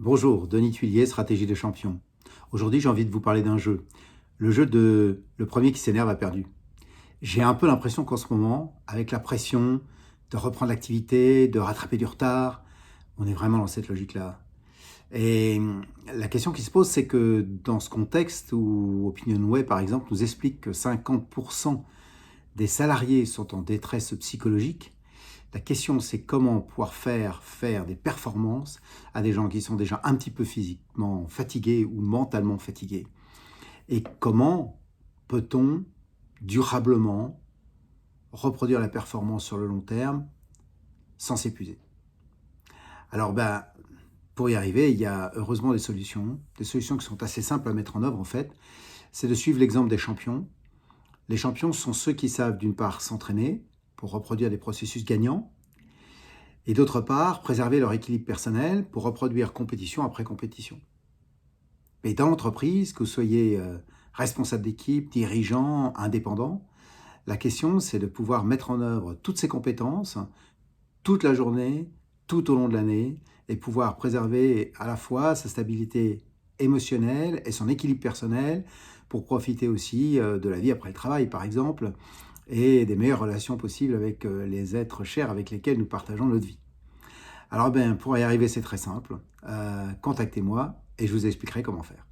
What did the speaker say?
Bonjour, Denis Thuillier, Stratégie des champions. Aujourd'hui, j'ai envie de vous parler d'un jeu. Le jeu de le premier qui s'énerve a perdu. J'ai un peu l'impression qu'en ce moment, avec la pression de reprendre l'activité, de rattraper du retard, on est vraiment dans cette logique-là. Et la question qui se pose, c'est que dans ce contexte où OpinionWay, par exemple, nous explique que 50% des salariés sont en détresse psychologique, la question, c'est comment pouvoir faire des performances à des gens qui sont déjà un petit peu physiquement fatigués ou mentalement fatigués. Et comment peut-on durablement reproduire la performance sur le long terme sans s'épuiser. Alors, pour y arriver, il y a heureusement des solutions qui sont assez simples à mettre en œuvre en fait. C'est de suivre l'exemple des champions. Les champions sont ceux qui savent d'une part s'entraîner pour reproduire des processus gagnants, et d'autre part, préserver leur équilibre personnel pour reproduire compétition après compétition. Et dans l'entreprise, que vous soyez responsable d'équipe, dirigeant, indépendant, la question, c'est de pouvoir mettre en œuvre toutes ces compétences toute la journée, tout au long de l'année, et pouvoir préserver à la fois sa stabilité émotionnelle et son équilibre personnel pour profiter aussi de la vie après le travail, par exemple, et des meilleures relations possibles avec les êtres chers avec lesquels nous partageons notre vie. Alors pour y arriver, c'est très simple. Contactez-moi et je vous expliquerai comment faire.